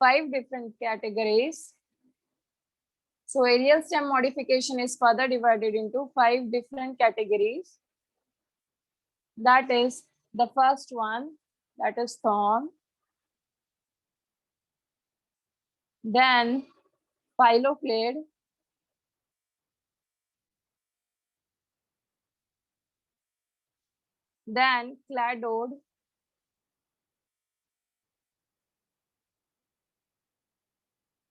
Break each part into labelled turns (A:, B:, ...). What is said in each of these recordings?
A: 5 different categories. So aerial stem modification is further divided into 5 different categories. That is the first one, that is thorn. Then phylloclade. Then cladode.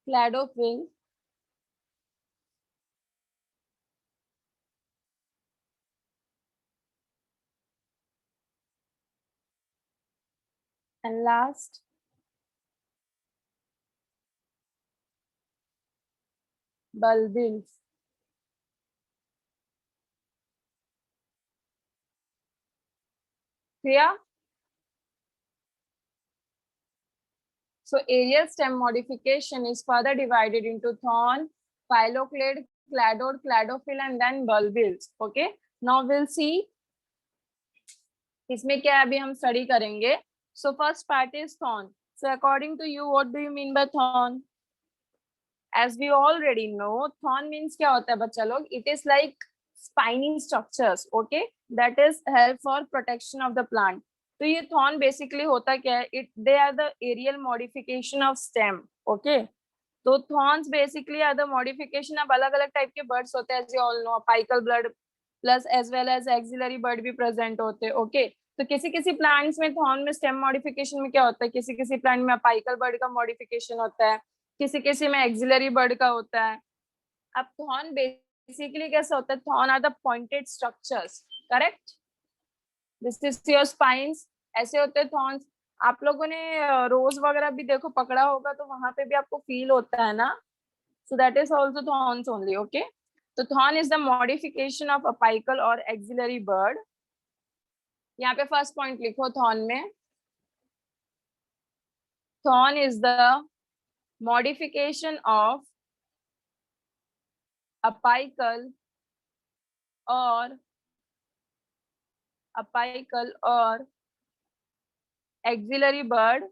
A: Cladophyll. And last, bulbils. Clear? So aerial stem modification is further divided into thorn, phylloclade, cladode, cladophyll, and then bulbils. Okay. Now we'll see. इसमें क्या अभी हम study करेंगे. So first part is thorn. So according to you, what do you mean by thorn? As we already know, thorn means क्या होता है बच्चा लोग? It is like spiny structures. Okay, that is help for protection of the plant. तो ये thorn basically होता क्या है? They are the aerial modification of stem. Okay, तो thorns basically are the modification. अब अलग अलग टाइप के birds होते हैं, as you all know, apical bird plus as well as axillary bird भी present होते हैं. Okay, तो किसी किसी प्लांट्स में थॉर्न में स्टेम मॉडिफिकेशन में क्या होता है, किसी किसी प्लांट में अपाइकल बर्ड का मॉडिफिकेशन होता है, किसी किसी में एक्सिलरी बर्ड का होता है. अब थॉर्न बेसिकली कैसा होता है? Thorn are the pointed structures. Correct? This is your spines. ऐसे होते हैं थॉर्न्स. आप लोगों ने रोज वगैरह भी देखो पकड़ा होगा, तो वहां पे भी आपको फील होता है ना. So that is also thorns only. Okay, तो thorn is the modification of apical और एक्सिलरी बर्ड. यहाँ पे फर्स्ट पॉइंट लिखो थॉर्न में. Thorn is the modification of apical or axillary bird.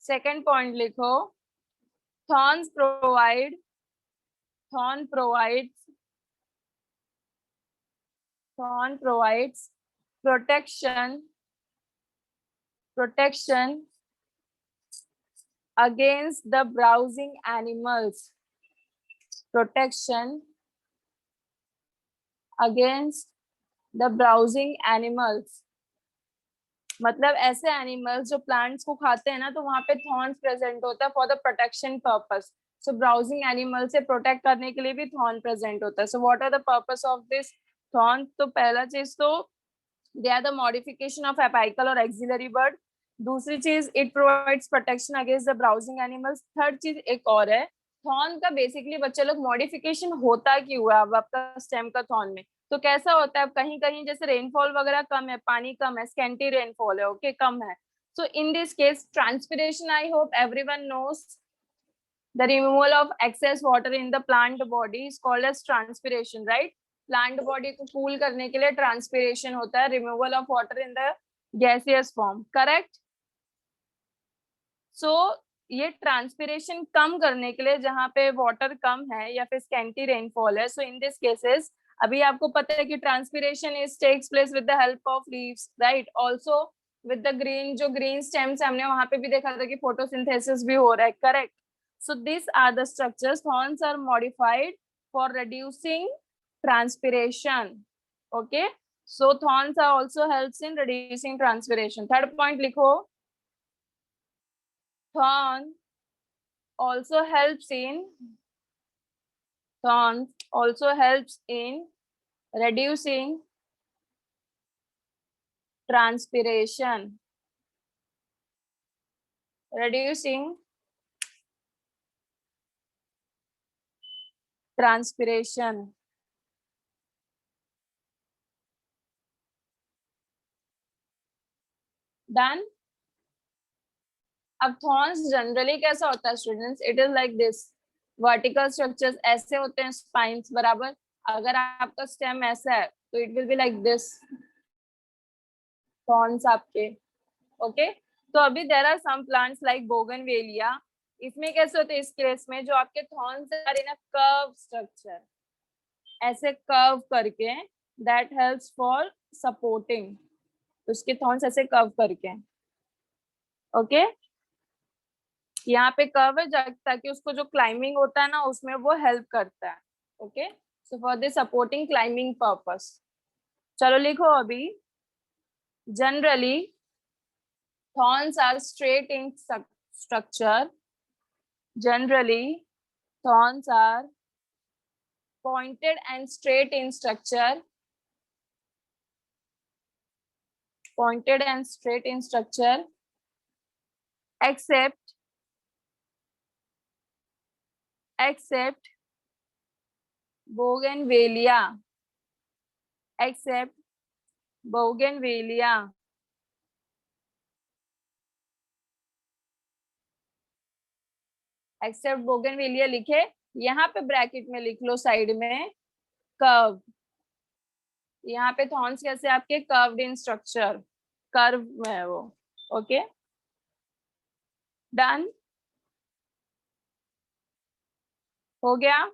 A: Second point लिखो. Thorn provides protection against the browsing animals. Protection against the browsing animals. मतलब ऐसे animals जो plants को खाते हैं ना, तो वहां पे थॉर्न्स प्रेजेंट होता है for the protection purpose. So browsing animal से प्रोटेक्ट करने के लिए भी थॉर्न प्रेजेंट होता है. So what are the purpose of this thorn? तो पहला चीज तो they are the modification of apical और एक्सिलरी बर्ड. दूसरी चीज, it provides protection against the browsing animals. Third चीज एक और है, थॉर्न का बेसिकली बच्चे लोग मॉडिफिकेशन होता क्यों है अब आपका स्टेम का थॉर्न में? तो कैसा होता है, कहीं कहीं जैसे रेनफॉल वगैरह कम है, पानी कम है, स्कैंटी रेनफॉल है, ओके, कम है. So in this case transpiration, I hope everyone knows, the removal of excess water in the plant body is called as transpiration, right? Plant body को कूल करने के लिए ट्रांसपिरेशन होता है, removal of water in the gaseous form. Correct? So ये transpiration कम करने के लिए, जहां पे वाटर कम है या फिर स्कैंटी रेनफॉल है, सो इन दिस केसेस अभी आपको पता है कि transpiration is takes place with the help of leaves, right? Also with the green, जो ग्रीन स्टेम्स हमने वहां पे भी देखा था कि फोटोसिंथेसिस भी हो रहा है. Correct? So this are the structures. Thorns are modified for reducing transpiration. Okay, so thorns are also helps in reducing transpiration. Third point लिखो. Thorns also helps in reducing transpiration. Done? अब thorns generally कैसा होता है students? It is like this. Vertical structures ऐसे होते हैं, spines बराबर. अगर आपका स्टेम ऐसा है तो it will be like this. Thorns आपके ओके तो अभी there are some plants like bougainvillea, इसमें कैसे होते हैं इस केस में, जो आपके thorns are in a curve structure, ऐसे कर्व करके, दैट हेल्प्स फॉर सपोर्टिंग, उसके थॉर्न्स ऐसे कर्व करके, ओके यहाँ पे कर्व है ताकि उसको जो क्लाइंबिंग होता है ना उसमें वो हेल्प करता है, okay so for the supporting climbing purpose. चलो लिखो अभी, generally thorns are straight in structure, generally thorns are pointed and straight in structure, pointed and straight in structure, except bougainvillea, except bougainvillea, except bougainvillea लिखे, यहाँ पे bracket में लिख लो side में curve, यहाँ पे थॉर्न्स कैसे आपके कर्व्ड इन स्ट्रक्चर, कर्व में है वो, ओके डन हो गया।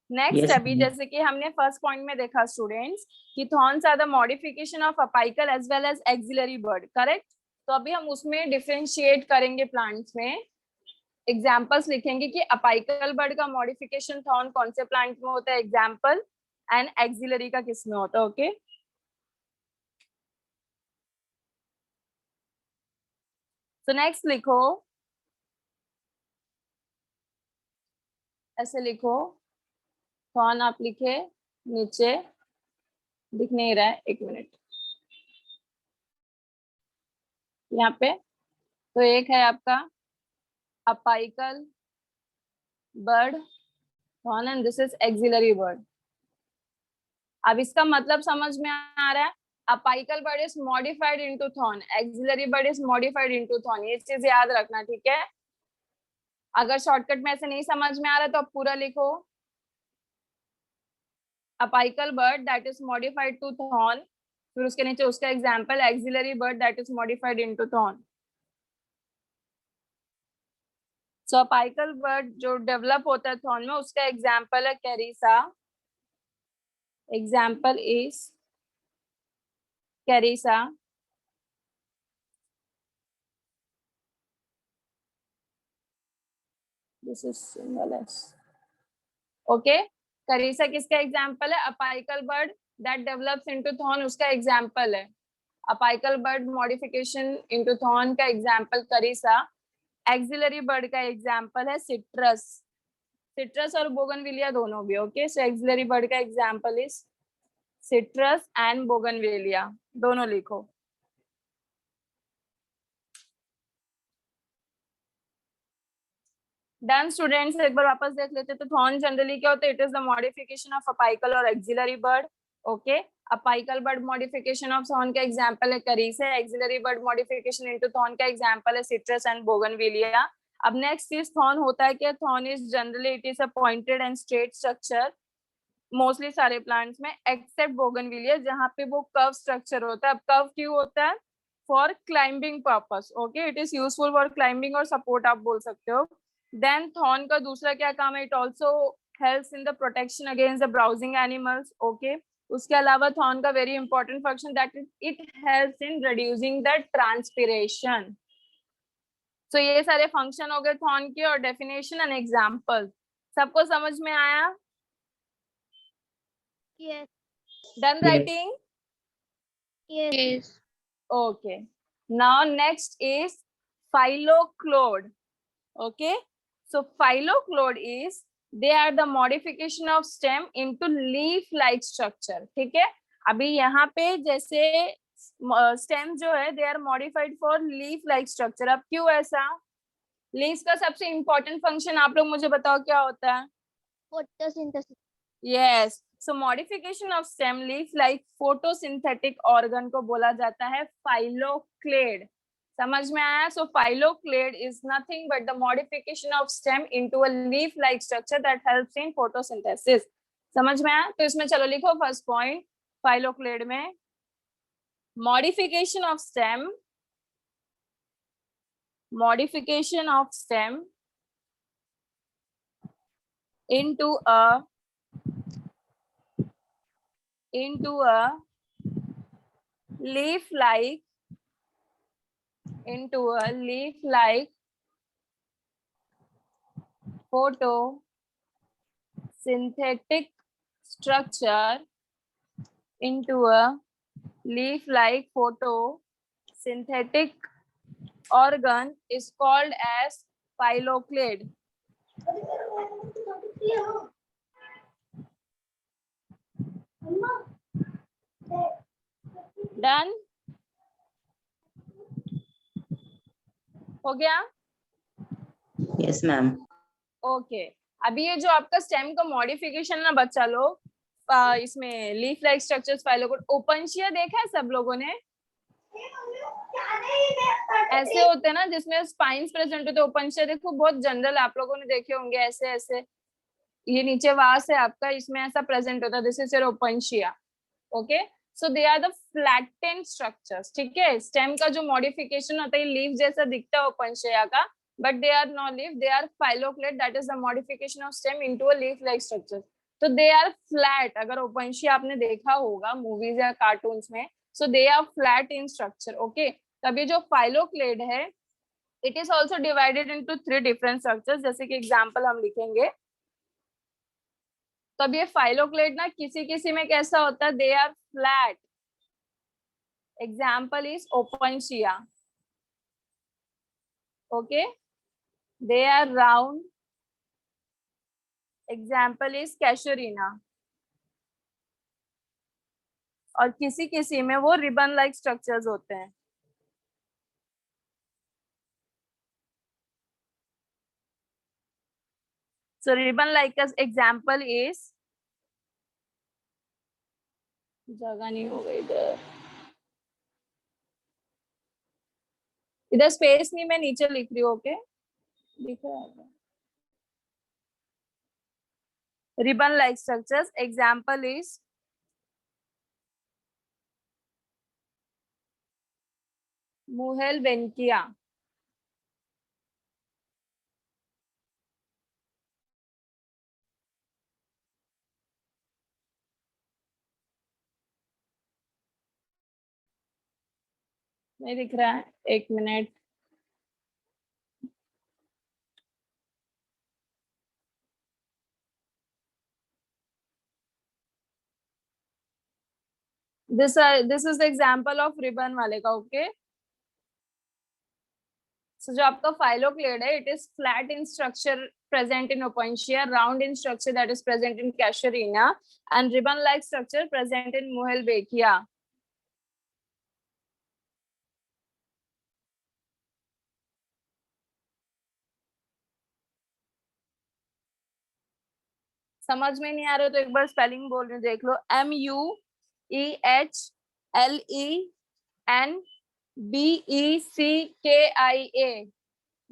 A: नेक्स्ट
B: Yes,
A: अभी जैसे कि हमने फर्स्ट पॉइंट में देखा स्टूडेंट्स कि thorns are the modification of apical as well as axillary bud, correct. तो अभी हम उसमें डिफरेंशिएट करेंगे प्लांट्स में, एग्जांपल्स लिखेंगे कि अपाइकल बर्ड का मॉडिफिकेशन थॉर्न कौन से प्लांट में होता है एग्जांपल, एंड एक्सिलरी का किस में होता है, ओके तो नेक्स्ट लिखो, ऐसे लिखो, थॉर्न आप लिखे नीचे, दिख नहीं रहा है, एक मिनट, यहाँ पे तो एक है आपका apical bird thorn and this is axillary bud. अब इसका मतलब समझ में आ रहा है, apical bird is modified into thorn, axillary bud is modified into thorn, ये चीज याद रखना, ठीक है। अगर शॉर्टकट में ऐसे नहीं समझ में आ रहा तो आप पूरा लिखो, apical bud that is modified to thorn, फिर उसके नीचे उसका example axillary bud that is modified into thorn. So apical bud जो डेवलप होता है थॉर्न में उसका एग्जांपल है Carissa, example is Carissa, this is single S, okay Carissa किसका एग्जांपल है, apical bud that develops into thorn उसका example है, apical bud modification into thorn का एग्जांपल कैरिसा, एक्सिलरी बर्ड का एग्जांपल है सिट्रस, सिट्रस और bougainvillea दोनों भी, ओके सो एक्सिलरी बर्ड का example is citrus and bougainvillea, दोनों लिखो। डन स्टूडेंट्स, एक बार वापस देख लेते तो थॉर्न जनरली क्या होता है, it is the modification of apical और axillary bud, okay apical bud modification of thorn का एग्जांपल है carissa, axillary bud modification into thorn का एग्जांपल है सिट्रस एंड बोगनविलिया। अब नेक्स्ट चीज थॉर्न होता है क्या, thorn is generally it is a pointed and straight structure, mostly सारे प्लांट्स में एक्सेप्ट बोगनविलिया जहाँ पे वो कर्व स्ट्रक्चर होता है। अब कर्व क्यों होता है, for climbing purpose, okay it is useful for climbing और सपोर्ट आप बोल सकते हो। देन थॉर्न का दूसरा क्या काम है, it also helps in the protection against the browsing animals, okay उसके अलावा थॉर्न का very important function that it helps in reducing the transpiration. So ये सारे फंक्शन हो गए थॉर्न के, और डेफिनेशन एंड एग्जांपल सबको समझ में आया?
C: Yes.
A: Done
B: Yes.
A: writing?
C: Yes.
A: Okay. Now next is phylloclode. Okay. So phylloclode is they are the modification of stem into leaf-like structure. ठीक है. अभी यहाँ पे जैसे स्टेम जो है they are modified for leaf-like structure. अब क्यों ऐसा? लीव्स का सबसे इम्पोर्टेंट फंक्शन आप लोग मुझे बताओ क्या होता है?
C: Photosynthesis.
A: Yes. So modification of stem leaf like photosynthetic organ को बोला जाता है phylloclade. समझ में आया? So phylloclade is nothing but the modification of stem into a leaf-like structure that helps in photosynthesis. समझ में आया? तो इसमें चलो लिखो फर्स्ट पॉइंट phylloclade में modification of stem modification of stem into a leaf-like photosynthetic structure organ is called as phylloclade. Done? हो गया?
B: Yes, ma'am.
A: ओके अभी ये जो आपका स्टेम का मॉडिफिकेशन ना बच्चा लोग इसमें लीफ लाइक स्ट्रक्चर्स फाइलोकोड ओपनशिया देखा है सब लोगों ने? ऐसे होते हैं ना जिसमें स्पाइन्स प्रेजेंट होते हैं ओपनशिया देखो बहुत जनरल आप लोगों ने देखे होंगे ऐसे ऐसे ये नीचे वास है आपका इसमें ऐसा प्रेजेंट होता है this is your Opuntia okay so they are the flattened structures ठीक है स्टेम का जो मॉडिफिकेशन होता है लीफ जैसा दिखता है ओपनशिया का but they are not leaf they are phylloclade that is the modification of stem into a leaf like structure so they are flat अगर ओपनशिया आपने देखा होगा मूवीज या कार्टून्स में so they are flat in structure okay तब ये जो phylloclade है it is also divided into 3 different structures जैसे कि एग्जांपल हम लिखेंगे तब ये phylloclade ना किसी किसी में कैसा होता है they are flat example is openshia okay they are round example is casuarina और किसी किसी में वो रिबन लाइक स्ट्रक्चर्स होते हैं so ribbon like example is जगह नहीं हो गई इधर स्पेस नहीं मैं नीचे लिख रही हूँ ओके दिख रहा है ribbon like structures example is Muhelbenkia नहीं दिख रहा है एक minute this is the example of ribbon वाले का ओके so जो आपका phylloclade है it is flat in structure present in openshia round in structure that is present in casuarina and ribbon like structure present in Muhelbenkia समझ में नहीं आ रहा तो एक बार स्पेलिंग बोल रही हूँ देख लो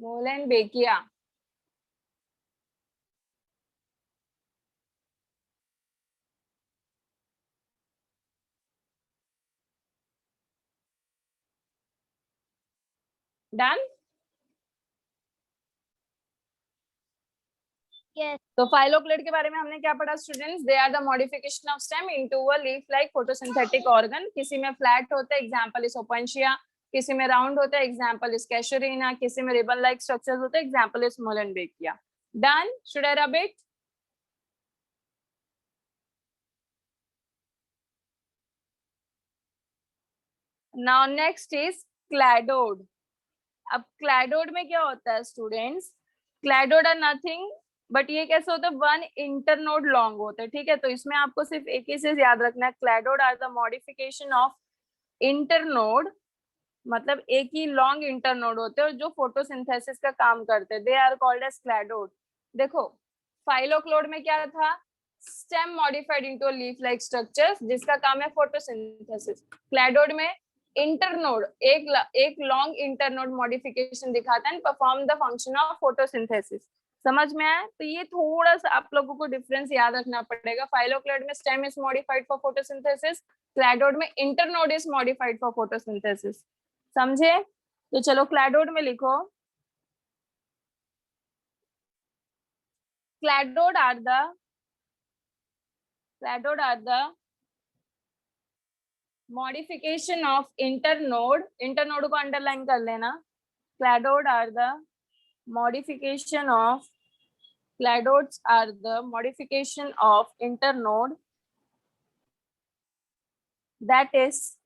A: Muhellenbeckia Muhelbenkia डन
C: Yes.
A: तो phylloclade के बारे में हमने क्या पढ़ा students they are the modification of stem into a leaf like photosynthetic organ किसी में फ्लैट होता है एग्जांपल इज ओपनशिया किसी में राउंड होता है एग्जांपल इज कैशुरीना किसी में रिबन लाइक स्ट्रक्चर्स होते हैं example is Muhelbenkia done should I rub it now next is cladode अब क्लैडोड में क्या होता है students cladode are nothing but ये कैसे होता है वन इंटरनोड लॉन्ग होता है ठीक है तो इसमें आपको सिर्फ एक ही चीज याद रखना है cladode are the modification of internode मतलब एक ही लॉन्ग इंटरनोड होते हैं और जो फोटोसिंथेसिस का काम करते हैं they are called as cladode देखो phylloclade में क्या था stem modified into leaf like structures जिसका काम है फोटोसिंथेसिस क्लैडोड में इंटरनोड एक लॉन्ग इंटरनोड मॉडिफिकेशन दिखाता है and perform the function of photosynthesis समझ में आया तो ये थोड़ा सा आप लोगों को डिफरेंस याद रखना पड़ेगा phylloclade में stem is modified for photosynthesis cladode में internode is modified for photosynthesis समझे तो चलो क्लैडोड में लिखो Cladode are the modification of internode. Internode को underline कर लेना. Cladodes are the modification of internode, that is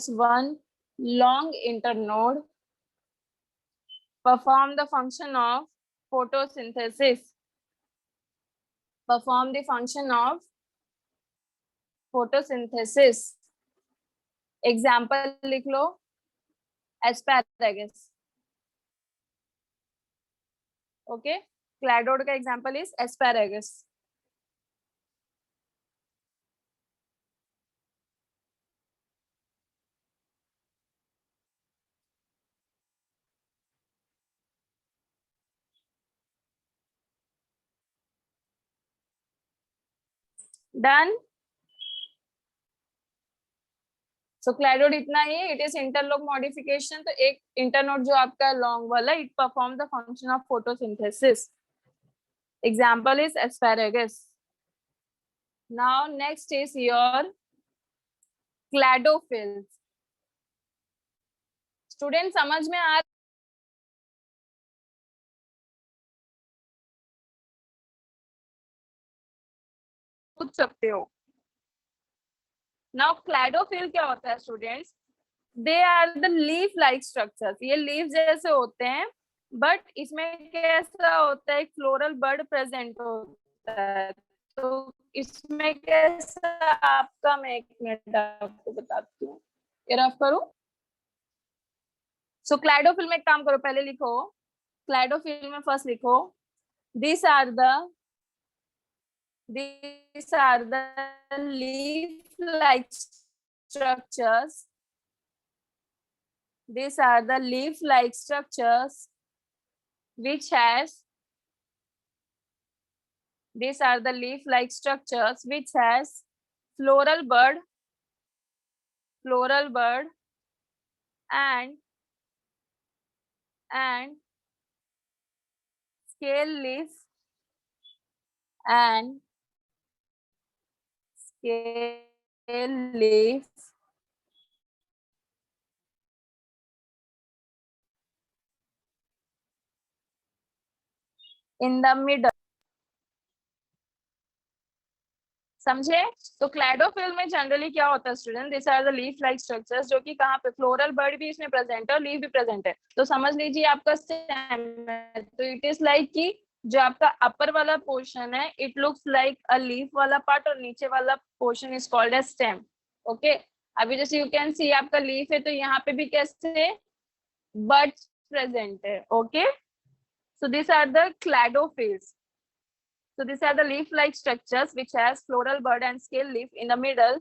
A: one long internode, perform the function of photosynthesis. Example लिख लो, asparagus. Okay, cladode का example is asparagus. Done. So cladode इतना ही, it is interlock modification. तो एक internode जो आपका long वाला, it perform the function of photosynthesis. Example is asparagus. Now next is your cladophylls. Student समझ में आ पूछ सकते हो. Now cladophyll क्या होता है students? They are the leaf-like structures. ये leaf जैसे होते हैं, but इसमें कैसा होता है, एक floral bud present होता है. तो इसमें कैसा आपका, मैं एक मिनट आपको बताती हूँ, ये रफ करूँ. So cladophyll में एक काम करो, पहले लिखो cladophyll में first लिखो, these are the leaf-like structures. These are the leaf-like structures which has floral bud and scale leaf in the middle. समझे? तो क्लैडोफिल में जनरली क्या होता है student, this are the leaf like structures, जो कि कहाँ पे, फ्लोरल बर्ड भी इसमें प्रेजेंट है और लीफ भी प्रेजेंट है. तो समझ लीजिए आपका स्टेम है, तो इट इज लाइक कि जो आपका अपर वाला पोर्शन है, it looks like a leaf वाला पार्ट, और नीचे वाला portion is called as stem. Okay, अभी जैसे यू कैन सी आपका लीफ है, तो यहाँ पे भी कैसे बर्ड्स प्रेजेंट है. Okay, so these are the cladophylls. So these are the leaf-like structures which has floral bud and scale leaf in the middle.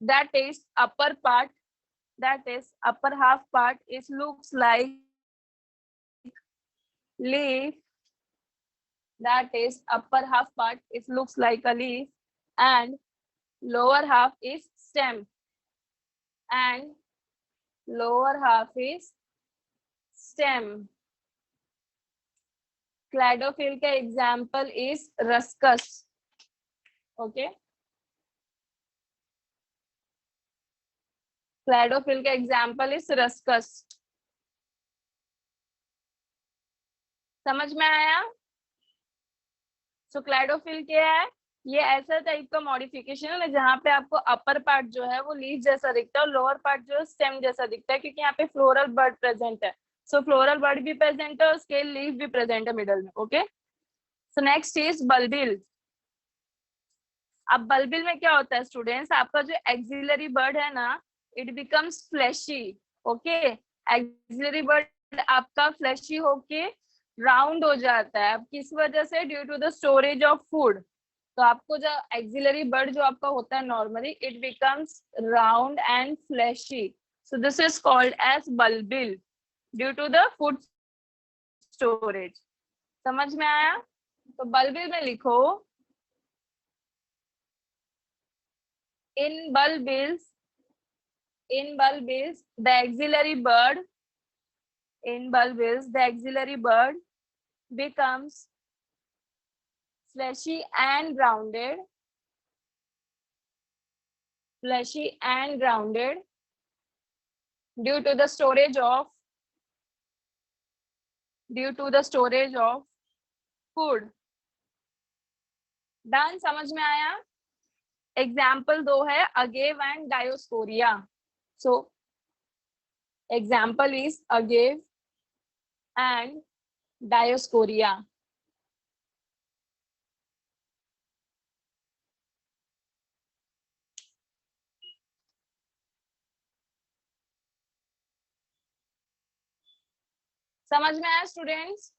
A: That is upper part. Upper half part is looks like leaf. Upper half part is looks like a leaf, and lower half is stem. Cladophyll का example is ruscus. Okay, cladophyll का example is ruscus. समझ में आया? So cladophyll क्या है? ये ऐसा type का मॉडिफिकेशन है जहाँ पे आपको अपर पार्ट जो है वो लीफ जैसा दिखता है और लोअर पार्ट जो है स्टेम जैसा दिखता है, क्योंकि यहाँ पे फ्लोरल बर्ड प्रेजेंट है. सो फ्लोरल बर्ड भी प्रेजेंट है और स्केल लीफ भी प्रेजेंट है मिडल में. Okay, so next is bulbil. अब बल्बिल में क्या होता है स्टूडेंट्स, आपका जो एक्सिलरी बर्ड है ना, it becomes fleshy. Okay, axillary bud आपका फ्लैशी होके राउंड हो जाता है. अब किस वजह से? Due to the storage of food. तो आपको जो एक्सिलरी बर्ड जो आपका होता है normally, it becomes round and fleshy. So this is called as bulbil due to the food storage. समझ में आया? तो बल्बिल में लिखो In bulb is the auxiliary bird. In bulb is the auxiliary bird becomes fleshy and rounded. Fleshy and rounded due to the storage of food. Done, समझ में आया? Example 2 है agave and Dioscorea. So example is agave and Dioscorea. समझ में आया students?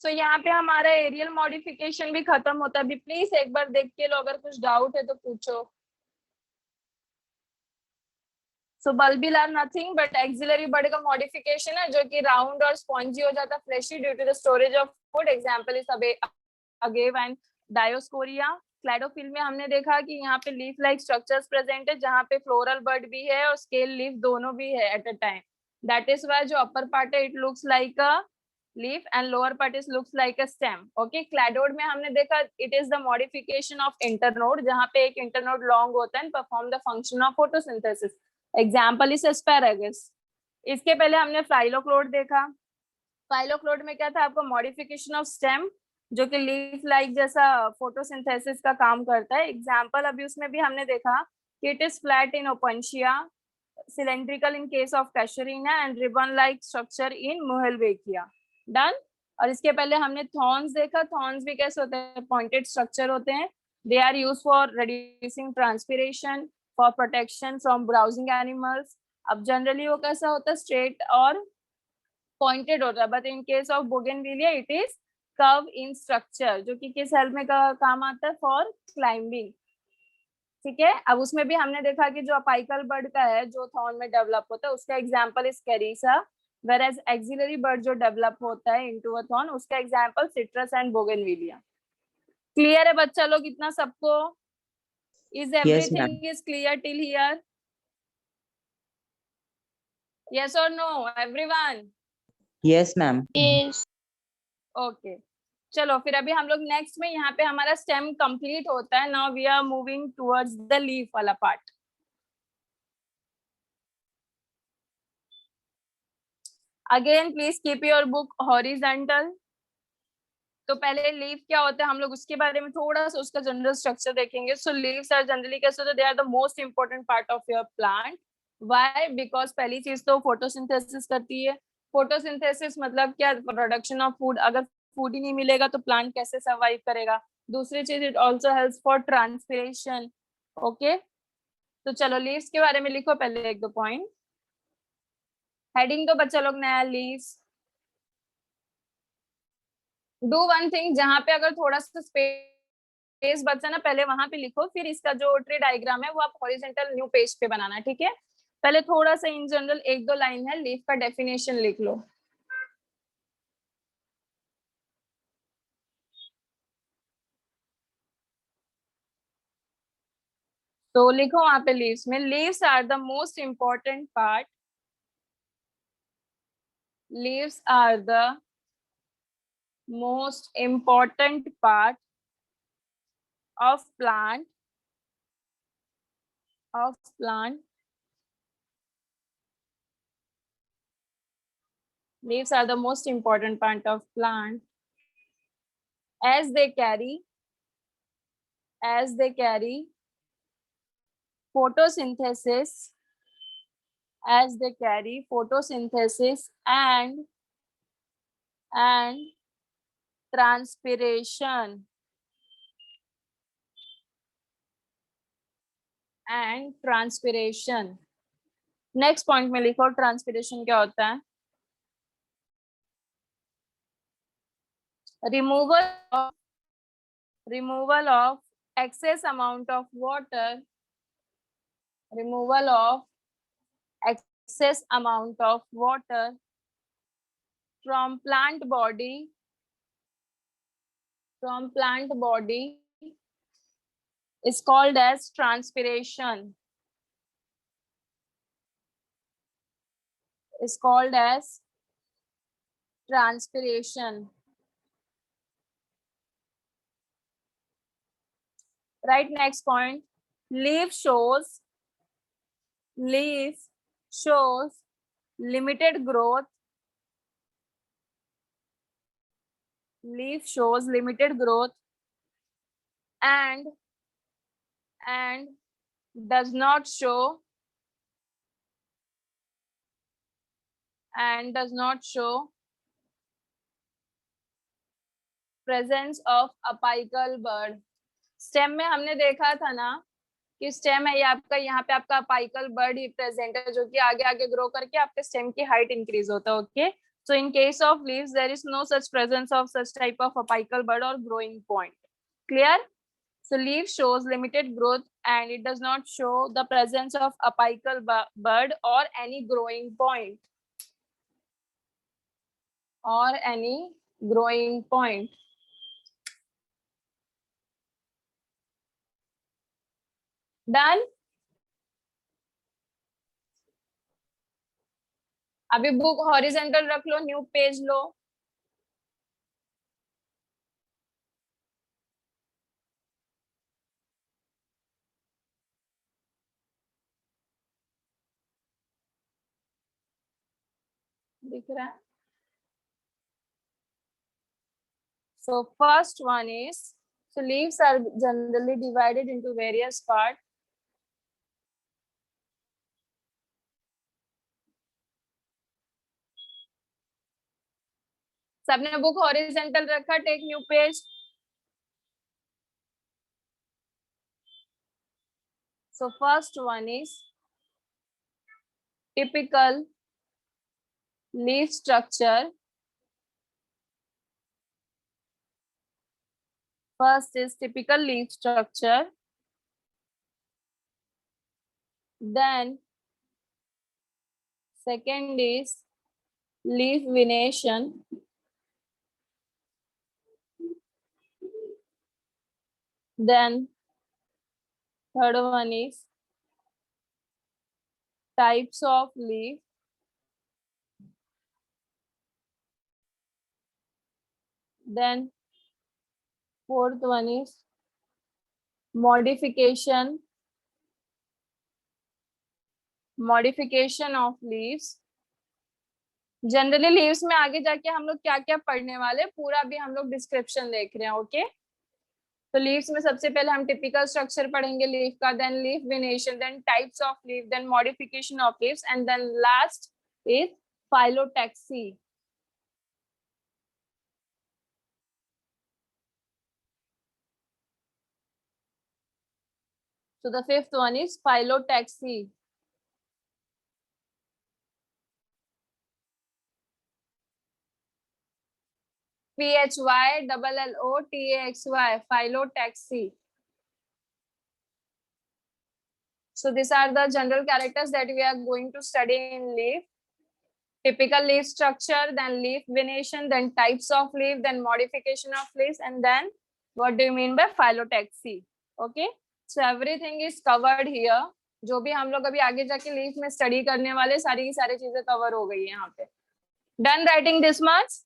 A: सो यहाँ पे हमारा एरियल मॉडिफिकेशन भी खत्म होता है. अभी प्लीज एक बार देख के लो, अगर कुछ डाउट है तो पूछो. So bulbil are nothing but axillary bud का मॉडिफिकेशन है जो कि राउंड और स्पॉन्जी हो जाता है, fleshy due to the storage of food. Example is agave and dioscorea. Cladophyll में हमने देखा कि यहाँ पे लीफ लाइक स्ट्रक्चर्स प्रेजेंट है जहाँ पे फ्लोरल बर्ड भी है और स्केल लीफ दोनों भी है at a time. That is why जो अपर पार्ट है it looks like a leaf and lower part is looks like a stem. Okay, cladode में हमने देखा it is the modification of internode जहाँ पे एक इंटरनोड लॉन्ग होता है perform the function of photosynthesis. Example is asparagus. इसके पहले हमने फाइलोक्लोड देखा. फाइलोक्लोड में क्या था आपको? मॉडिफिकेशन ऑफ स्टेम जो कि लीफ लाइक जैसा फोटोसिंथेसिस का काम करता है. एग्जाम्पल अभी उसमें भी हमने देखा कि it is flat in Opuntia, cylindrical in case of Casuarina and ribbon like structure in Muhelwachia. Done. और इसके पहले हमने थॉर्न्स देखा. थॉर्न्स भी कैसे होते हैं? पॉइंटेड स्ट्रक्चर होते हैं. They are use for reducing transpiration, for protection from browsing animals. अब जनरली वो कैसा होता है? स्ट्रेट और पॉइंटेड होता है. But in case of bougainvillea it is curve in structure जो कि किस हेल्प में काम आता है? For climbing. ठीक है. अब उसमें भी हमने देखा कि जो अपाइकल बर्ड का है जो थॉर्न में डेवलप होता है उसका example is carissa, whereas axillary bud जो डेवलप होता है इनटू अ थॉर्न उसका example citrus and bougainvillea. Clear है बच्चा लोग इतना सबको? Is everything is clear till here? Yes or no everyone?
B: Yes ma'am.
C: Yes.
A: Okay, चलो फिर अभी हम लोग नेक्स्ट में यहाँ पे हमारा स्टेम कंप्लीट होता है. Now we are moving towards the leaf वाला part. Again please keep your book horizontal. तो पहले लीफ क्या होता है हम लोग उसके बारे में थोड़ा सा उसका जनरल स्ट्रक्चर देखेंगे. सो लीव्स आर जनरली कैसे होते हैं? They are the most important part of your plant. Why? Because पहली चीज तो फोटोसिंथेसिस करती है. फोटोसिंथेसिस मतलब क्या? Production of food. अगर फूड ही नहीं मिलेगा तो प्लांट कैसे सर्वाइव करेगा? दूसरी चीज it also helps for transpiration. Okay, तो चलो लीव्स के बारे में लिखो पहले एक दो पॉइंट. हेडिंग तो बच्चा लोग नया लीव्स. डू वन थिंग, जहां पे अगर थोड़ा सा स्पेस बचा ना पहले वहां पे लिखो, फिर इसका जो ट्री डायग्राम है वो आप हॉरिजॉन्टल न्यू पेज पे बनाना. ठीक है. पहले थोड़ा सा इन जनरल एक दो लाइन है लीफ का डेफिनेशन लिख लो. तो लिखो वहां पे लीव्स में, leaves are the most important part. Leaves are the most important part of plant. Leaves are the most important part of plant as they carry photosynthesis and transpiration. Next point में लिखो transpiration क्या होता है? removal of excess amount of water from plant body is called as transpiration. Is called as transpiration. Right, next point. Leaf shows limited growth. Leaf shows limited growth and does not show presence of apical bud. Stem में हमने देखा था ना कि stem है ये आपका, यहाँ पे आपका अपाइकल बर्ड ही प्रेजेंट है, जो कि आगे आगे ग्रो करके आपके स्टेम की हाइट इंक्रीज होता है. Okay, so in case of leaves there is no such presence of such type of apical bud or growing point. Clear? So leaf shows limited growth and it does not show the presence of apical bud or any growing point. Done? अभी book horizontal रख लो, new page लो. दिख रहा है? So first one is, so leaves are generally divided into various parts. सबने book horizontal रखा? Take new page. So first one is typical leaf structure. First is typical leaf structure. Then second is leaf venation. Then third one is types of leaf. Then fourth one is modification of leaves. Generally leaves में आगे जाके हम लोग क्या क्या पढ़ने वाले, पूरा भी हम लोग डिस्क्रिप्शन देख रहे हैं. ओके, तो लीव्स में सबसे पहले हम टिपिकल स्ट्रक्चर पढ़ेंगे लीफ का, then leaf venation, then types of leaf, then modification of leaves and then last is phyllotaxy. So the fifth one is phyllotaxy. PHYLLOTAXY, phyllotaxy. So these are the general characters that we are going to study in leaf. Typical leaf structure, then leaf venation, then types of leaf, then modification of leaves, and then what do you mean by phyllotaxy? Okay, so everything is covered here. जो भी हम लोग अभी आगे जाके leaf में study करने वाले, सारी की सारी चीजें कवर हो गई है यहाँ पे. Done writing this much?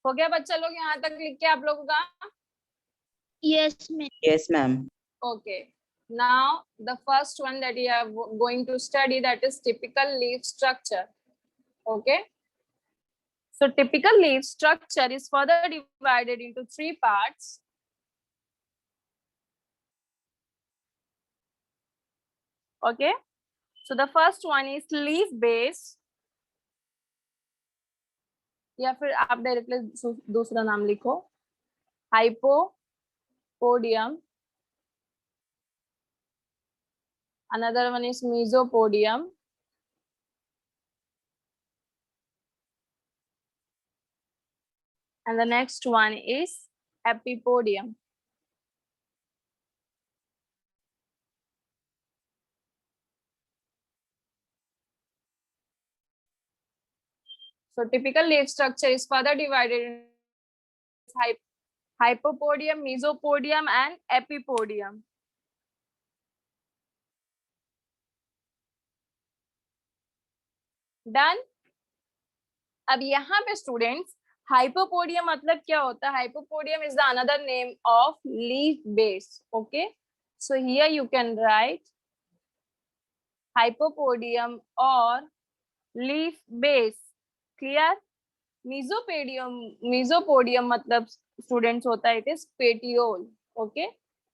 A: हो गया बच्चा लोग, यहाँ तक लिख के आप लोगों का?
C: Yes, ma'am.
B: Yes, ma'am.
A: Okay, now the first one that you are going to study, that is typical leaf structure. Okay, so typical leaf structure is further divided into three parts. Okay, so the first one is leaf base, या फिर आप directly दूसरा नाम लिखो, hypo podium. Another one is mesopodium. And the next one is epipodium. So typical leaf structure is further divided into hypopodium, mesopodium and epipodium. Done? अब यहाँ पे students हाइपोपोडियम मतलब क्या होता है? Hypopodium is the another name of leaf base. Okay, so here you can write hypopodium or leaf base. Clear? Mesopodium मतलब students होता है it is petiole. Okay,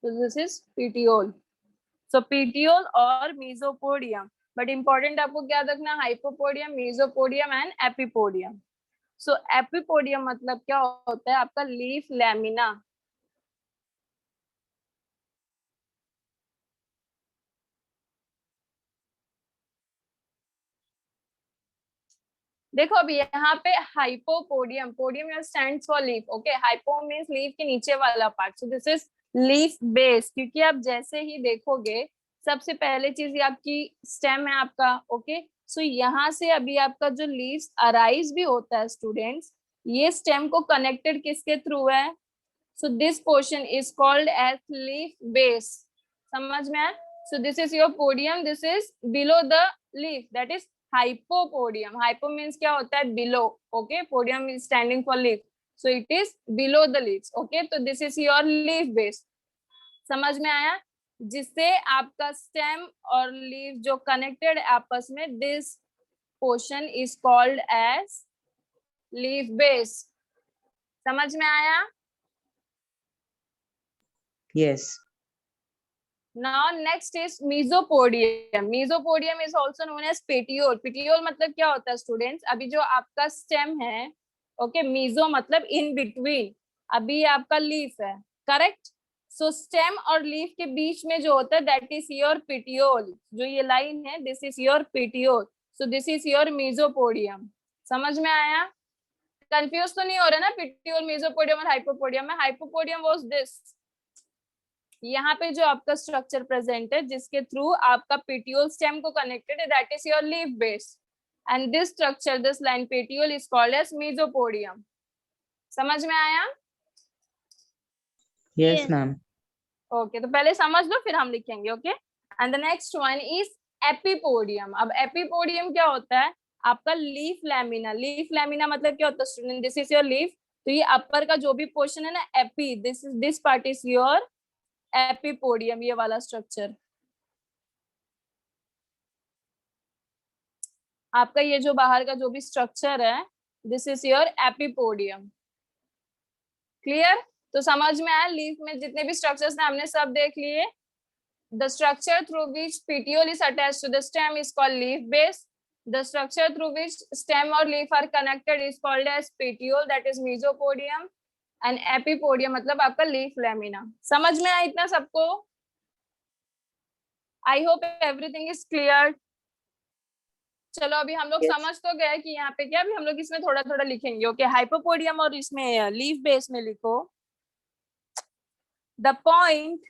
A: so this is petiole. So petiole और mesosporium. But important आपको क्या रखना? हाइपोपोडियम, मेसोपोडियम and एपिपोडियम. सो एपिपोडियम मतलब क्या होता है? आपका लीफ लैमिना. देखो अभी यहाँ पे hypopodium, podium stands for leaf. Okay, hypo means leaf के नीचे वाला part. So this is leaf base. क्योंकि आप जैसे ही देखोगे सबसे पहले चीज आपकी स्टेम है आपका. ओके, सो यहाँ से अभी आपका जो लीव्स अराइज भी होता है स्टूडेंट्स, ये स्टेम को कनेक्टेड किसके थ्रू है? So this portion is called as leaf base. समझ में आया? So this is your podium, this is below the leaf, that is hypopodium. Hypo means क्या होता है? Below. Okay, podium is standing for leaf, so it is below the leaves. Okay, तो this is your leaf base. समझ में आया? जिससे आपका stem और लीफ जो कनेक्टेड आपस में, this portion is called as leaf base. समझ में आया?
B: Yes.
A: Now next is mesopodium. Mesopodium is also known as petiole. Petiole मतलब क्या होता है स्टूडेंट्स? अभी जो आपका स्टेम है, ओके, meso मतलब इन बिटवीन, अभी आपका लीफ है, करेक्ट? सो स्टेम और लीफ के बीच में जो होता है दैट इज योर petiole. जो ये लाइन है, this is your petiole. So this is your mesopodium. समझ में आया? कंफ्यूज तो नहीं हो रहा ना petiole, mesopodium और hypopodium में? हाइपोपोडियम वाज दिस. यहाँ पे जो आपका स्ट्रक्चर प्रेजेंट है जिसके थ्रू आपका पेटियोल स्टेम को कनेक्टेड है, that is your leaf base. And this structure, this line petiole is called as mesopodium. समझ में आया?
B: Yes, ma'am.
A: ओके, तो पहले समझ लो फिर हम लिखेंगे. Okay, and the next one is epipodium. अब एपिपोडियम क्या होता है? आपका लीफ लैमिना. लीफ लैमिना मतलब क्या होता है student? This is your leaf. तो ये अपर का जो भी पोर्शन है ना, epi, this part is your epipodium. ये वाला स्ट्रक्चर आपका, ये जो बाहर का जो भी स्ट्रक्चर है, दिस इज योर एपिपोडियम. क्लियर? तो समझ में आया? लीफ में जितने भी स्ट्रक्चर्स हैं हमने सब देख लिए. The structure through which petiole is attached to the stem is called leaf base. The structure through which stem और leaf are connected is called as petiole, that is mesopodium. And epipodium मतलब आपका leaf lamina. समझ में आया इतना सबको? I hope everything is clear. चलो अभी हम लोग
B: Yes.
A: समझ तो गए कि यहाँ पे क्या, अभी हम लोग इसमें थोड़ा थोड़ा लिखेंगे. ओके, हाइपोपोडियम और इसमें लीफ बेस में लिखो. The point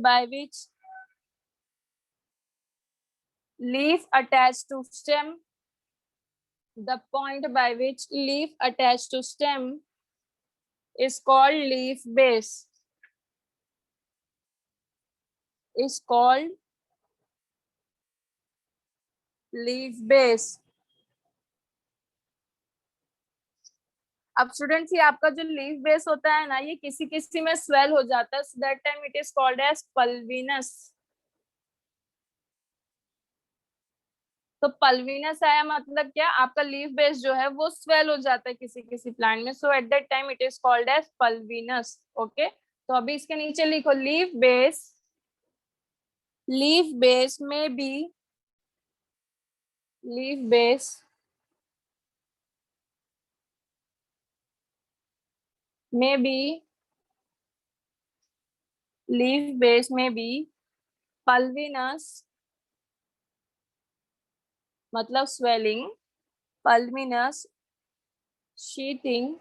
A: by which leaf attached to stem, the point by which leaf attached to stem is called leaf base. Is called leaf base. अब स्टूडेंट्स ये आपका जो लीफ बेस होता है ना, ये किसी किसी में स्वेल हो जाता है, so that time it is called as pulvinus. तो पल्विनस आया मतलब क्या? आपका लीफ बेस जो है वो स्वेल हो जाता है किसी किसी प्लांट में, so at that time it is called as pulvinus. Okay, तो अभी इसके नीचे लिखो लीफ बेस में भी may be leaf base may be pulvinous मतलब swelling, pulvinous sheathing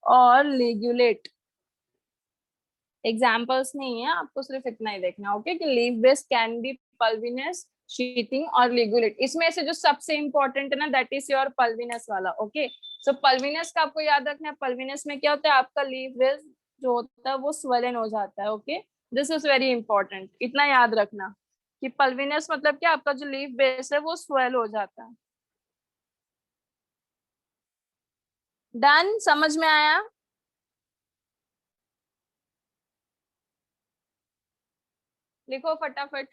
A: और ligulate. एग्जाम्पल्स नहीं है, आपको सिर्फ इतना ही देखना ओके कि leaf base can be pulvinus, sheathing और लिगुलेट. इसमें से जो सबसे इंपॉर्टेंट है ना दैट इज योर पल्विनस वाला. ओके सो पल्विनस का आपको याद रखना है. पल्विनस में क्या होता है, आपका लीफ बेस जो होता है वो स्वेलन हो जाता है. Okay this is very important, इतना याद रखना कि पल्विनस मतलब क्या, आपका जो लीफ बेस है वो स्वेल हो जाता है. डन, समझ में आया? लिखो फटाफट.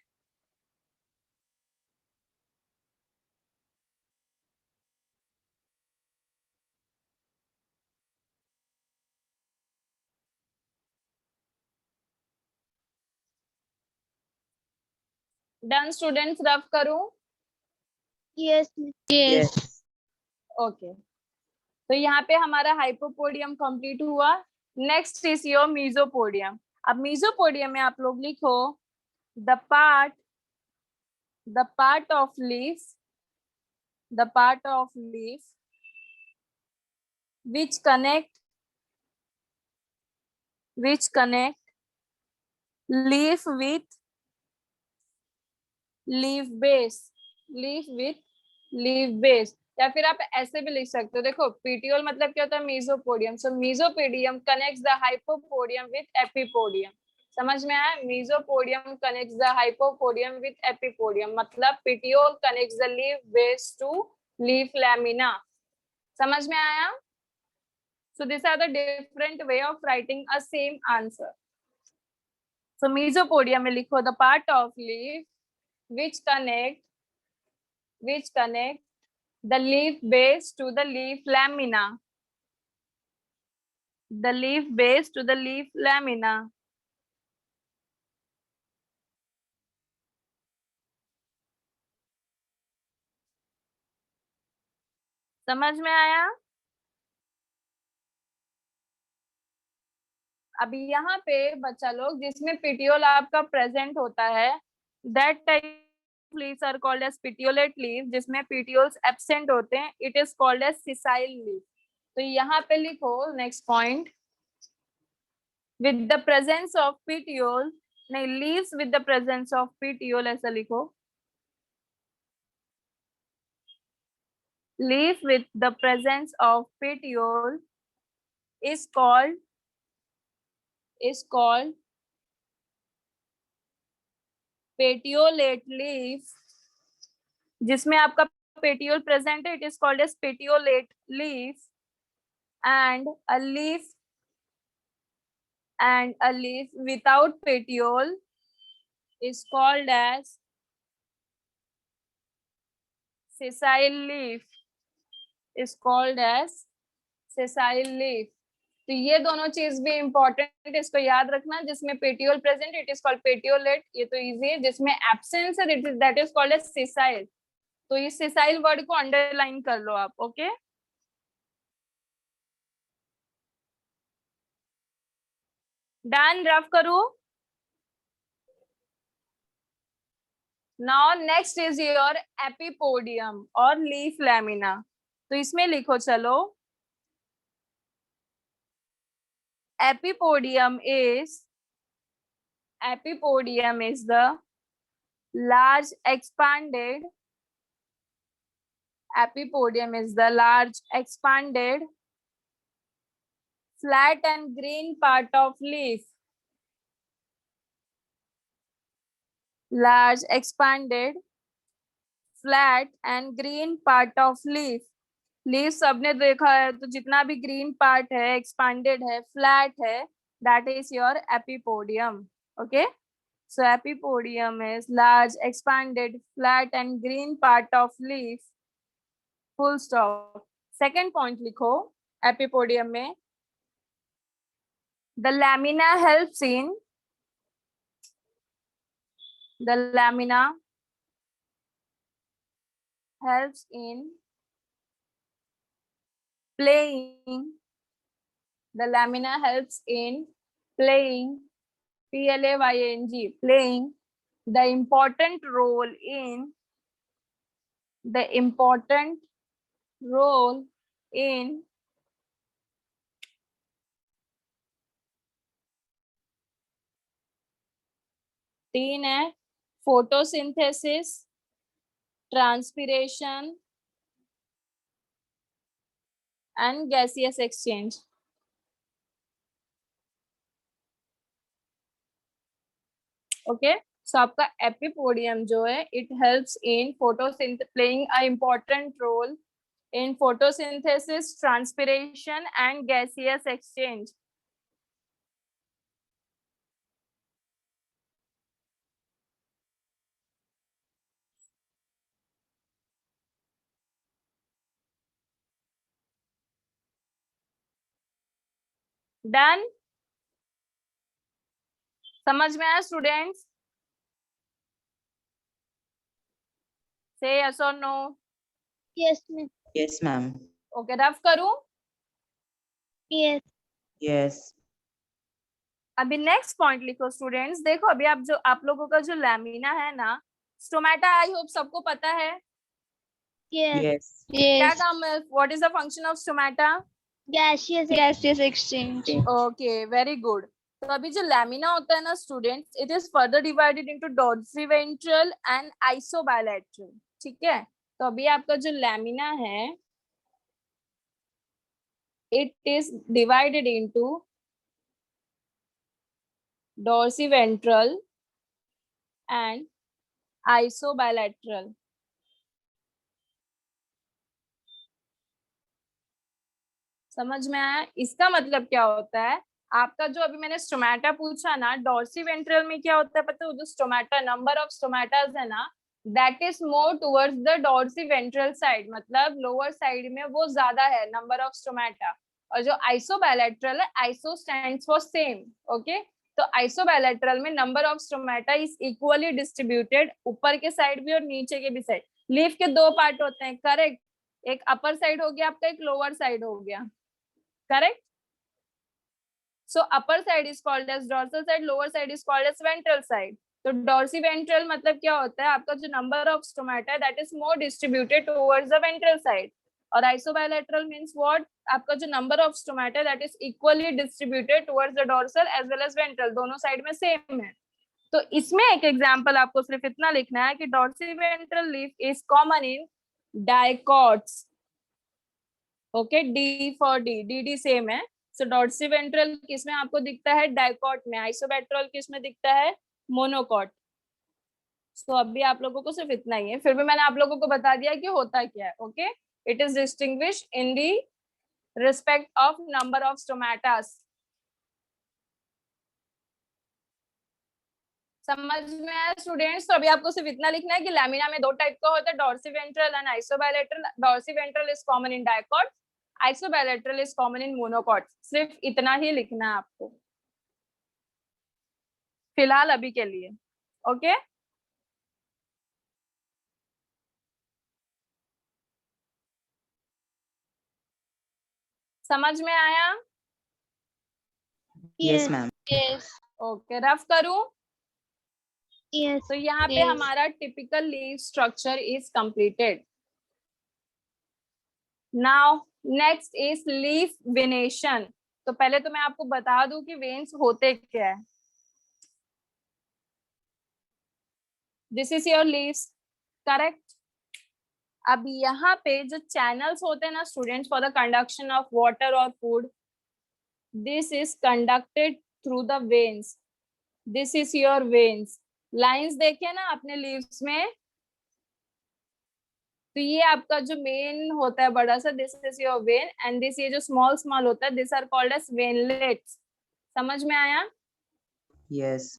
A: डन स्टूडेंट्स, रफ करूं?
C: Yes, miss.
B: Yes.
A: ओके तो यहाँ पे हमारा हाइपोपोडियम कंप्लीट हुआ. Next is your mesopodium. अब मीजोपोडियम में आप लोग लिखो the part of leaf, the part of leaf which connect leaf with leaf base, leaf with leaf base. या फिर आप ऐसे भी लिख सकते हो. देखो पीटियोल मतलब क्या होता है, mesopodium. So mesopodium connects the hypopodium with epipodium. समझ में आया? Mesopodium connects the hypopodium with epipodium मतलब petiole connects the leaf base to leaf lamina. समझ में आया? So these are the different way of writing a same answer. So mesopodium में लिखो the part of leaf which connect the leaf base to the leaf lamina. The leaf base to the leaf lamina. समझ में आया? अभी यहाँ पे बच्चा लोग जिसमें पिटियोल आपका प्रेजेंट होता है that type leaves are called as petiolate leaf. जिसमें petioles absent होते हैं it is called as sessile leaf. तो यहाँ पे लिखो next point with the presence of petiole, नहीं leaves with the presence of petiole ऐसा लिखो. Leaf with the presence of petiole is called petiolate leaf. जिसमें आपका petiole present है it is called as petiolate leaf. And a leaf without petiole is called as sessile leaf. Is called as sessile leaf. तो ये दोनों चीज भी important, इसको याद रखना. जिसमें petiole present it is called petiolate, ये तो इजी है. जिसमें एब्सेंस है that is called as sessile. तो इस सेसाइल वर्ड को अंडरलाइन कर लो आप. ओके डन, रफ करो. Now next is your epipodium और लीफ लैमिना. तो इसमें लिखो चलो epipodium is the large expanded flat and green part of leaf. Large expanded flat and green part of leaf. Leaf सबने देखा है तो जितना भी ग्रीन पार्ट है, एक्सपांडेड है, फ्लैट है, that is your epipodium. Okay so epipodium is large expanded flat and green part of leaf. Full stop. Second point लिखो एपिपोडियम में the lamina helps in playing. The lamina helps in playing. Playing, playing. The important role in तीन है photosynthesis, transpiration and gaseous exchange. Okay, so आपका epipodium जो है it helps in playing a important role in photosynthesis, transpiration and gaseous exchange. Done? समझ में आया students? Say yes or no.
C: Yes, ma'am.
B: Yes, ma'am.
A: Okay, rough करूं?
C: Yes.
B: Yes.
A: अभी next point लिखो students. देखो अभी आप लोगों का जो लैमिना है ना, स्टोमेटा आई होप सबको पता है.
C: Yes.
B: Yes.
A: क्या काम है? What is the function of stomata?
C: Gaseous exchange.
A: Okay, very good. तो अभी जो लैमिना होता है ना students, it is further divided into dorsiventral and isobilateral. ठीक है, तो अभी आपका जो लैमिना है it is divided into dorsiventral and isobilateral. समझ में आया? इसका मतलब क्या होता है, आपका जो अभी मैंने स्टोमेटा पूछा ना, डॉर्सिवेंट्रल में क्या होता है पता है? जो स्टोमेटा, नंबर ऑफ स्टोमेटास है ना, that is more towards the dorsiventral side, मतलब लोअर साइड में वो ज्यादा है नंबर ऑफ स्टोमेटा. और जो आइसोबायलैटरल है, iso stands for same. Okay, तो आइसोबायलैटरल में number of stomata is equally distributed, ऊपर के साइड भी और नीचे के भी साइड. लीफ के दो पार्ट होते हैं, करेक्ट? एक अपर साइड हो गया आपका, एक लोअर साइड हो गया. Correct? So upper side is called as dorsal side, lower side is called as ventral side. तो dorsiventral मतलब क्या होता है? आपका जो number of stomata that is more distributed towards the ventral side. और isobilateral means what? आपका जो number of stomata that is equally distributed towards the dorsal as well as ventral, दोनों साइड में सेम है. तो इसमें एक एग्जांपल आपको सिर्फ इतना लिखना है कि dorsiventral leaf is common in dicots. Okay, D for D same है. सो डॉर्सिवेंट्रल किसमें आपको दिखता है? डाइकॉट में. आइसोबैट्रल किसमें दिखता है? मोनोकॉट. सो अभी आप लोगों को सिर्फ इतना ही है, फिर भी मैंने आप लोगों को बता दिया कि होता क्या है. Okay, it is distinguish in the respect of number of stomatas. समझ में आया स्टूडेंट्स? तो अभी आपको सिर्फ इतना लिखना है कि लैमिना में दो टाइप का होता है, dorsiventral and isobilateral. Dorsiventral is common in dicot, isobilateral is common in monocot. सिर्फ इतना ही लिखना है आपको फिलहाल अभी के लिए. ओके, समझ में आया?
B: Yes, ma'am.
C: Yes.
A: Okay, rough करूं?
C: Yes.
A: तो यहाँ पे हमारा typical leaf structure is completed. Now next is leaf venation. तो पहले तो मैं आपको बता दूं कि वेन्स होते क्या है. This is your leaves, correct? अब यहाँ पे जो चैनल्स होते हैं ना students for the conduction of water और food, this is conducted through the veins. This is your veins. Lines देखे ना अपने लीव्स में, तो ये आपका जो मेन होता है बड़ा सा, this is your vein. And this ये जो स्मॉल स्मॉल होता है, this are called as veinlets. समझ में आया?
B: Yes.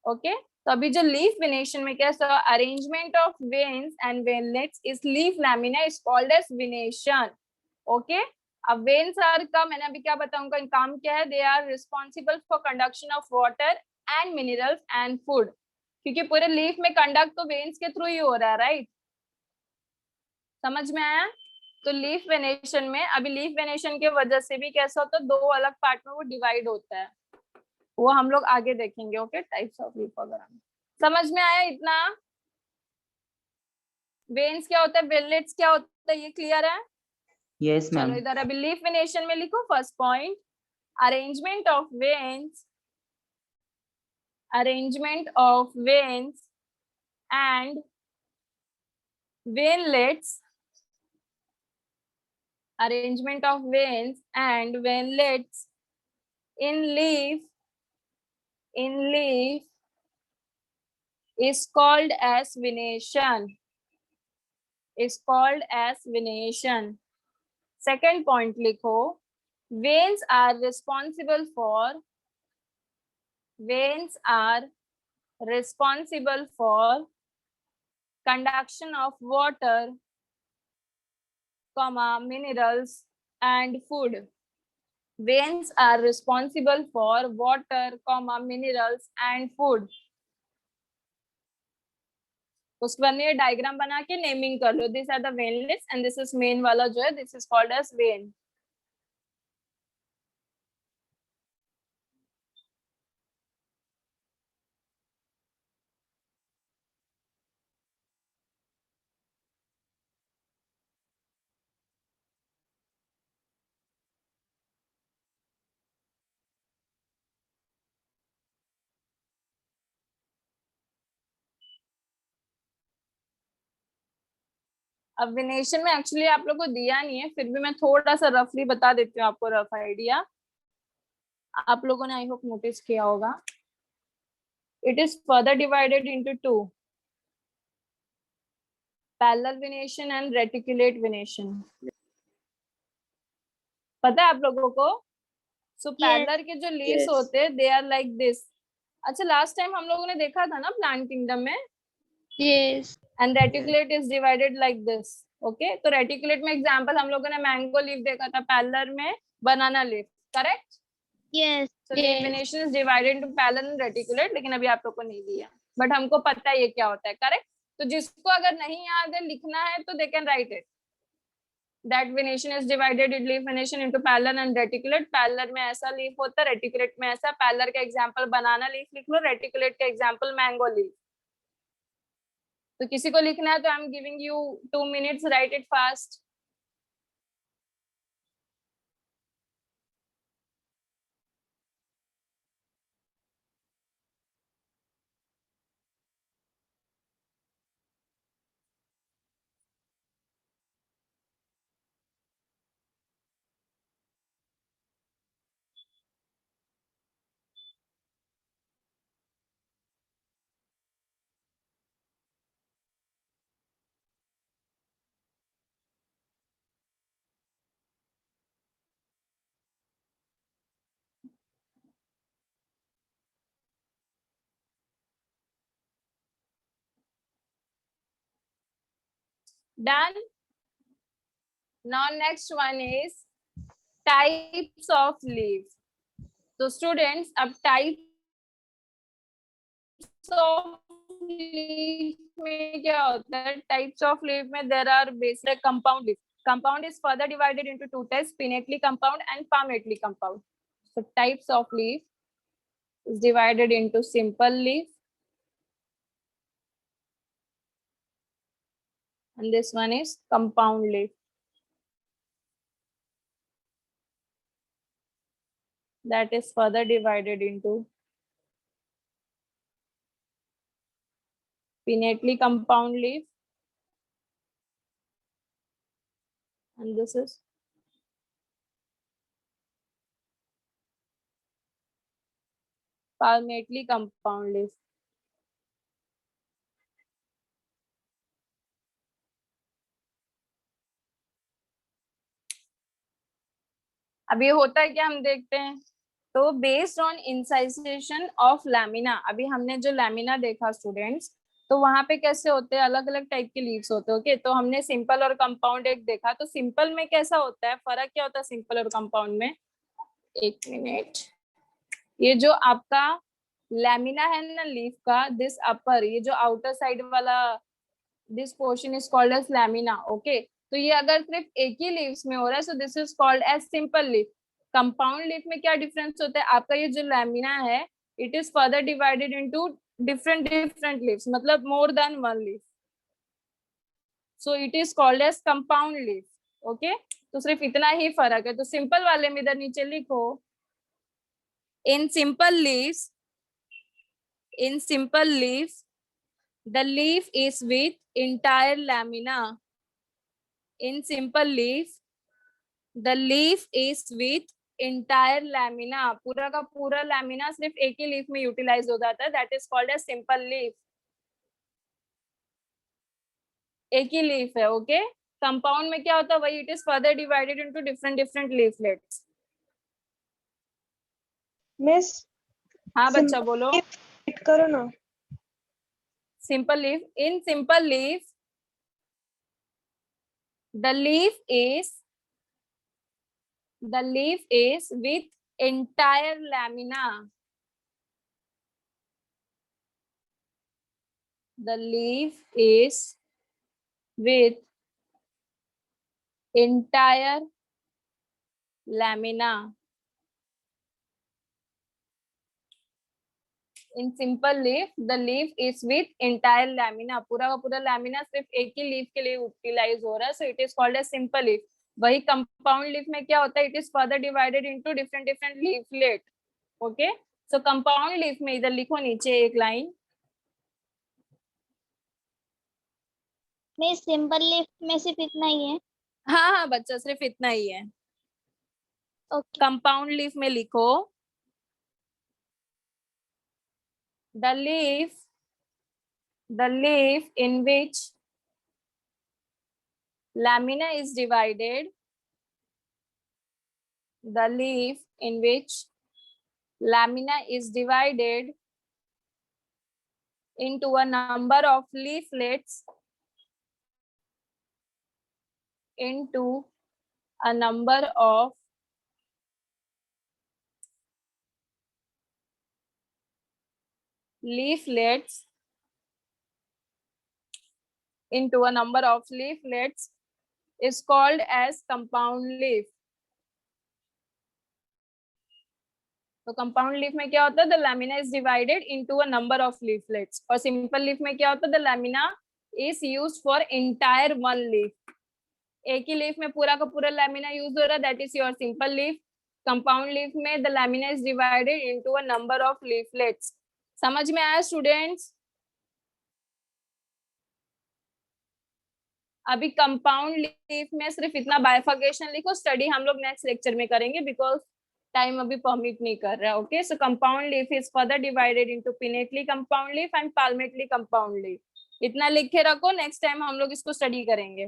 A: ओके, तो अभी जो लीफ वेनेशन में क्या है, arrangement of veins and veinlets is leaf lamina is called as venation. Okay, अब वेन्स आर का मैंने अभी क्या बताऊंगा, इन काम क्या है? They are responsible for conduction of water and minerals and food. क्योंकि पूरे लीफ में कंडक्ट तो वेन्स के थ्रू ही हो रहा है, राइट? समझ में आया? तो लीफ वेनेशन में, अभी लीफ वेनेशन के वजह से भी कैसा होता है, दो अलग पार्ट में वो डिवाइड होता है, वो हम लोग आगे देखेंगे। ओके, टाइप्स ऑफ लीफ वगैरह। समझ में आया इतना? वेन्स क्या होता है, वेनलेट्स क्या होता है, ये क्लियर है?
B: Yes,
A: चलो
B: ma'am.
A: इधर अभी लीफ वेनेशन में लिखो first point, arrangement of veins, arrangement of veins and veinlets, arrangement of veins and veinlets in leaf is called as venation, is called as venation. Second point लिखो, veins are responsible for conduction of water, minerals and food. Veins are responsible for water, minerals and food. उसके बाद में diagram बना के naming कर लो, this are the veinlets and this is main वाला जो है, this is called as vein. अब वेनेशन में एक्चुअली आप लोग को दिया नहीं है, फिर भी मैं थोड़ा सा रफली बता देती हूँ आपको, रफ आइडिया आप लोगों ने आई होप नोटिस किया होगा. It is further divided into two, parallel venation and reticulate venation. पता है आप लोगों को? सो पैरेलल के जो लीव्स होते हैं दे आर लाइक दिस. अच्छा, लास्ट टाइम हम लोगों ने देखा था ना प्लांट किंगडम में.
C: Yes.
A: And reticulate is divided like this. Okay, तो रेटिकुलेट में एग्जांपल हम लोगों ने मैंगो लीफ देखा था, पैरेलल में banana leaf. Correct?
C: Yes.
A: So leaf venation is divided into parallel and reticulate, लेकिन अभी आप लोग को नहीं दिया, बट हमको पता है ये क्या होता है. करेक्ट? तो जिसको अगर नहीं याद है लिखना है तो they can write it. That venation is divided in leaf venation into parallel and reticulate. Parallel में ऐसा लीफ होता है, रेटिकुलेट में ऐसा. पैरेलल का एग्जांपल बनाना लीफ लिख लो, रेटिकुलेट का एग्जांपल मैंगो लीफ. तो किसी को लिखना है तो I am giving you 2 minutes, write it fast. Done. Now next one is types of leaf. तो स्टूडेंट्स अब टाइप्स ऑफ लीफ में क्या होता है, टाइप्स ऑफ लीफ में there are basic compound leaf. Compound is further divided into two types, pinnately compound and palmately compound. So types of leaf is divided into simple leaf, and this one is compound leaf. That is further divided into pinnately compound leaf, and this is palmately compound leaf. अब ये होता है क्या, हम देखते हैं. तो based on इंसाइजेशन of lamina, अभी हमने जो लैमिना देखा स्टूडेंट्स, तो वहां पे कैसे होते हैं, अलग अलग टाइप के लीव्स होते हैं. ओके, तो हमने सिंपल और कंपाउंड एक देखा. तो सिंपल में कैसा होता है, फर्क क्या होता है सिंपल और कंपाउंड में? एक मिनट. ये जो आपका लैमिना है ना लीफ का, दिस अपर, ये जो आउटर साइड वाला, this portion is called as lamina. Okay, तो ये अगर सिर्फ एक ही लीव्स में हो रहा है, so this is called as simple leaf. Compound leaf में क्या डिफरेंस होता है, आपका ये जो लैमिना है it is further divided into different different leaves, मतलब more than one leaf, so it is called as compound leaf. Okay, तो सिर्फ इतना ही फर्क है। तो सिंपल वाले में इधर नीचे लिखो, in simple leaves, in simple leaves the leaf is with entire lamina. In simple leaf the leaf is with entire lamina, पूरा का पूरा लैमिना सिर्फ एक ही लीफ में यूटिलाइज हो जाता है, that is called as simple leaf. एक ही लीफ है। ओके, कंपाउंड में क्या होता है, वही, it is further divided into different different leaflets.
D: Miss
A: हाँ बच्चा बोलो।
D: करो ना।
A: Simple leaf, in simple leaf the leaf is with entire lamina. The leaf is with entire lamina. In simple leaf the leaf is with entire lamina, पूरा का पूरा lamina सिर्फ एक ही लीफ के लिए यूटिलाइज हो रहा है, so it is called as simple leaf. वही कंपाउंड लीफ में क्या होता है, it is further divided into different different leaflet. Okay, so compound leaf में इधर लिखो नीचे एक लाइन,
C: मैं सिंपल लीफ में सिर्फ इतना ही है।
A: हाँ हाँ बच्चा सिर्फ इतना ही है।
C: ओके,
A: कंपाउंड लीफ में लिखो, the leaf in which lamina is divided, the leaf in which lamina is divided into a number of leaflets, into a number of leaflets, into a number of leaflets is called as compound leaf. तो compound leaf में क्या होता है, the lamina is divided into a number of leaflets. और simple leaf में क्या होता है, the lamina is used for entire one leaf. एक ही लीफ में पूरा का पूरा लैमिना यूज हो रहा है, that is your simple leaf. Compound leaf में the lamina is divided into a number of leaflets. समझ में आया स्टूडेंट्स? अभी कंपाउंड लीफ में सिर्फ इतना बाइफर्केशन लिखो, स्टडी हम लोग नेक्स्ट लेक्चर में करेंगे बिकॉज टाइम अभी परमिट नहीं कर रहा है। Okay, so compound leaf is further divided into pinnately compound leaf and palmately compound leaf. इतना लिख के रखो, नेक्स्ट टाइम हम लोग इसको स्टडी करेंगे।